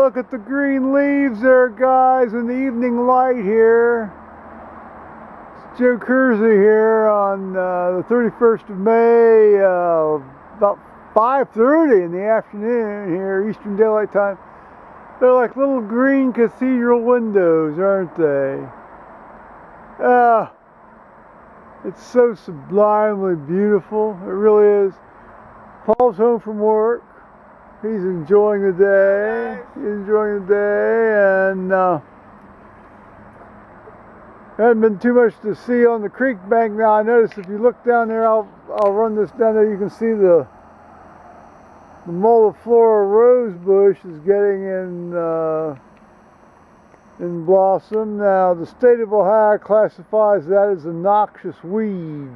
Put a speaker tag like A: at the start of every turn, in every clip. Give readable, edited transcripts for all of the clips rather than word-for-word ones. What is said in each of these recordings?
A: look at the green leaves there, guys, in the evening light here. It's Joe Kersey here on the 31st of May, about 5:30 in the afternoon here, Eastern Daylight Time. They're like little green cathedral windows, aren't they? It's so sublimely beautiful. It really is. Paul's home from work. He's enjoying the day. And there hasn't been too much to see on the creek bank now. I noticed if you look down there, I'll run this down there. You can see the Moliflora rose bush is getting in blossom. Now, the state of Ohio classifies that as a noxious weed.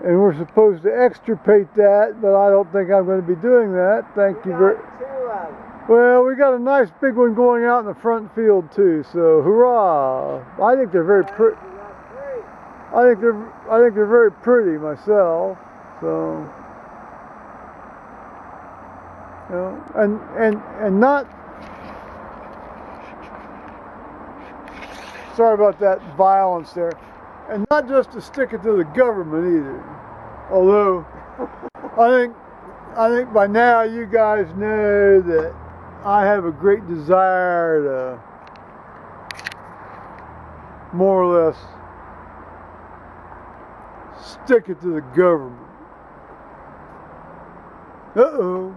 A: And we're supposed to extirpate that, but I don't think I'm going to be doing that. Thank you very much. Well, we got a nice big one going out in the front field too, so hurrah! I think they're very pretty. I think they're very pretty myself. So, you know, and not. Sorry about that violence there. And not just to stick it to the government either. Although I think by now you guys know that I have a great desire to more or less stick it to the government. Uh-oh.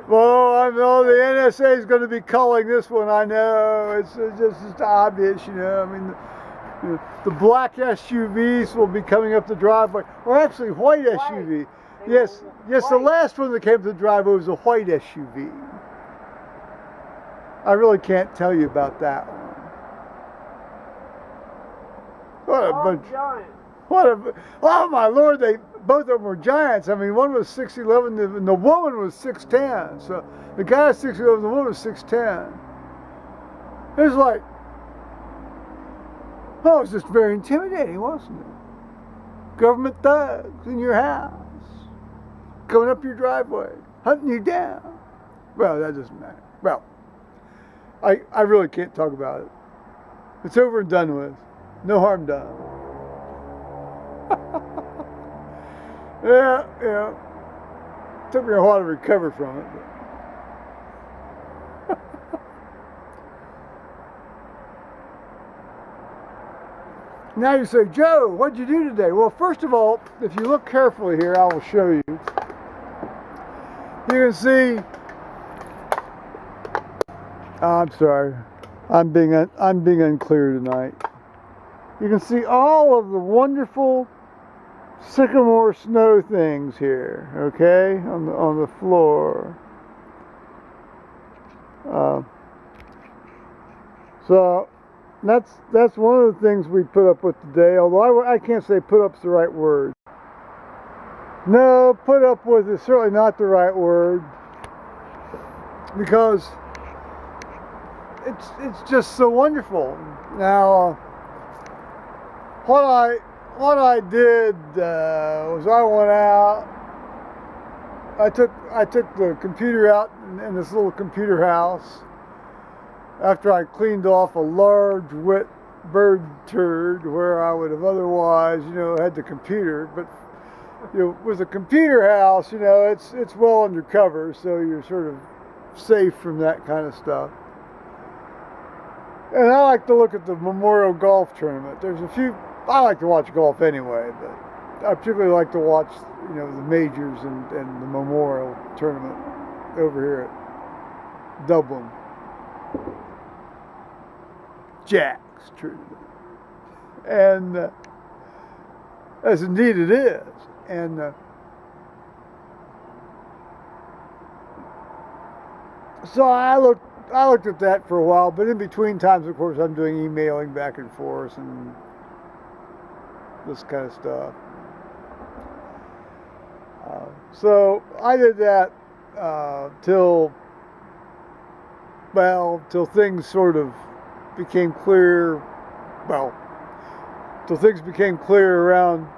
A: Well, I know the NSA is going to be calling this one. I know it's just obvious, you know. I mean, the black SUVs will be coming up the driveway, or actually white SUV. Yes, the last one that came to the driveway was a white SUV. I really can't tell you about that one. What a bunch! Oh my Lord! Both of them were giants. I mean, one was 6'11", and the woman was 6'10". So the guy was 6'11", the woman was 6'10". It was like, it was just very intimidating, wasn't it? Government thugs in your house, coming up your driveway, hunting you down. Well, that doesn't matter. Well, I really can't talk about it. It's over and done with. No harm done. Yeah. Took me a while to recover from it. But. Now you say, Joe, what'd you do today? Well, first of all, if you look carefully here, I will show you. You can see. I'm sorry. I'm being unclear tonight. You can see all of the wonderful Sycamore snow things here, okay, on the floor. So that's one of the things we put up with today. Although I can't say put up's the right word. No, put up with is certainly not the right word, because it's just so wonderful. Now, what I did was I went out. I took the computer out in this little computer house after I cleaned off a large wet bird turd where I would have otherwise, had the computer. But with a computer house, it's well undercover, so you're sort of safe from that kind of stuff. And I like to look at the Memorial Golf Tournament. I like to watch golf anyway, but I particularly like to watch, the majors and the Memorial Tournament over here at Dublin. Jack's Tournament. And as indeed it is. And so I looked at that for a while, but in between times, of course, I'm doing emailing back and forth and this kind of stuff. So I did that till things sort of became clear. Well, till things became clear around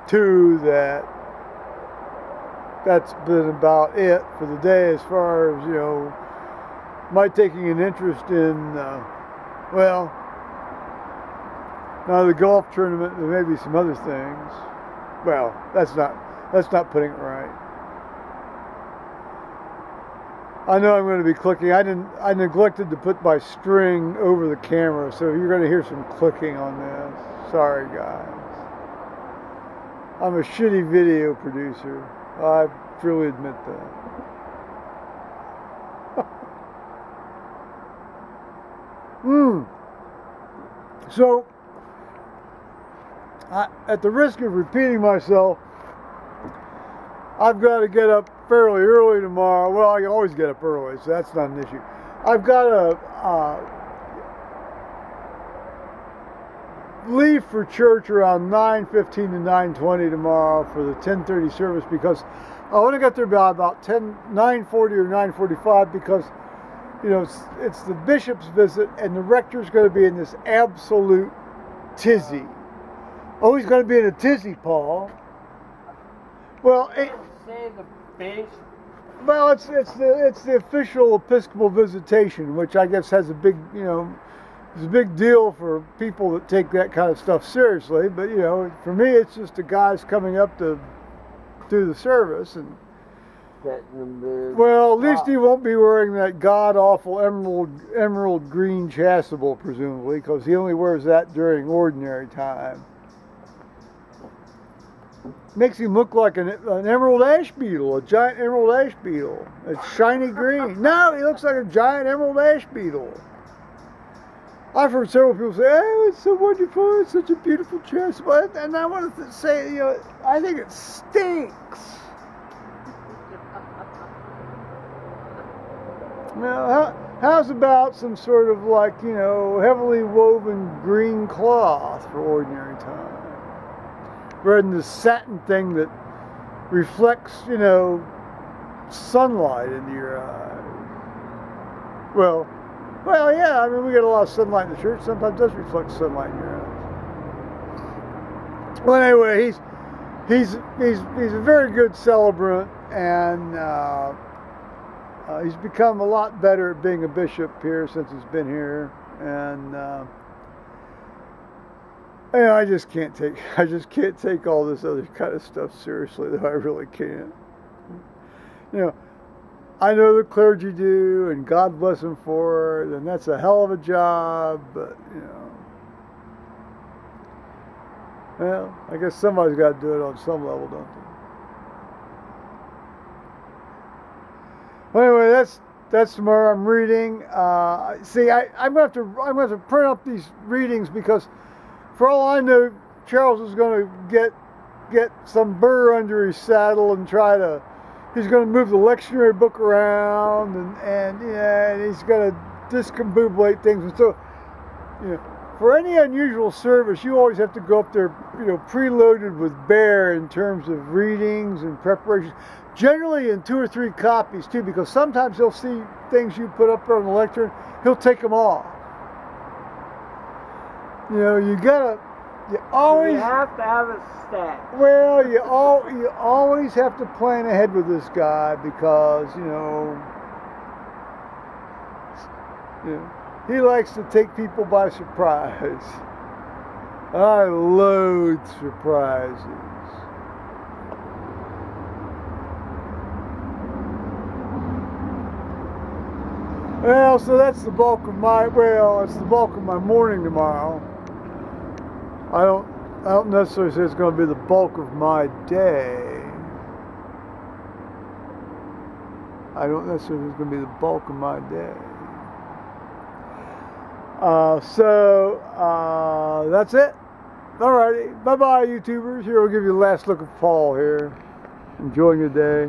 A: 2 that that's been about it for the day as far as, you know, my taking an interest in, well, now the golf tournament, there may be some other things. Well, that's not putting it right. I know I'm going to be clicking. I neglected to put my string over the camera, so you're going to hear some clicking on this. Sorry, guys. I'm a shitty video producer. I truly admit that. So, at the risk of repeating myself, I've got to get up fairly early tomorrow. Well, I always get up early, so that's not an issue. I've got to leave for church around 9:15 to 9:20 tomorrow for the 10:30 service, because I want to get there by about 9:40 or 9:45, because, you know, it's the bishop's visit, and the rector's going to be in this absolute tizzy. Oh, he's going to be in a tizzy, Paul. Well,
B: say the base.
A: Well, it's the official Episcopal visitation, which I guess has a big, you know, it's a big deal for people that take that kind of stuff seriously. But, you know, for me, it's just the guys coming up to do the service. And well, at least he won't be wearing that god-awful emerald green chasuble, presumably, because he only wears that during ordinary time. Makes him look like an emerald ash beetle, a giant emerald ash beetle. It's shiny green. No, he looks like a giant emerald ash beetle. I've heard several people say, "Oh, it's so wonderful, it's such a beautiful chasuble." And I want to say, you know, I think it stinks. Now, how's about some sort of, like, you know, heavily woven green cloth for ordinary time? Rather than the satin thing that reflects, you know, sunlight into your eyes. Well, yeah, I mean, we get a lot of sunlight in the church. Sometimes it does reflect sunlight in your eyes. Well, anyway, he's a very good celebrant, and he's become a lot better at being a bishop here since he's been here, and you know, I just can't take all this other kind of stuff seriously, though I really can't. You know, I know the clergy do, and God bless them for it, and that's a hell of a job, but, you know, well, I guess somebody's got to do it on some level, don't they? Well, anyway, that's tomorrow. I'm reading. See, I'm going to have to print up these readings, because for all I know, Charles is going to get some burr under his saddle and he's going to move the lectionary book around, and he's going to discombobulate things. And so, you know, for any unusual service, you always have to go up there, you know, preloaded with bear in terms of readings and preparations. Generally in 2 or 3 copies too, because sometimes he'll see things you put up there on the lectern, he'll take them off. You know, you always
B: have to have a stack.
A: Well, you always have to plan ahead with this guy, because, you know, he likes to take people by surprise. I loathe surprises. Well, so that's the bulk of it's the bulk of my morning tomorrow. I don't necessarily say it's going to be the bulk of my day. I don't necessarily say it's going to be the bulk of my day. So that's it. Alrighty. Bye-bye, YouTubers. Here, we'll give you the last look of Paul here. Enjoying your day.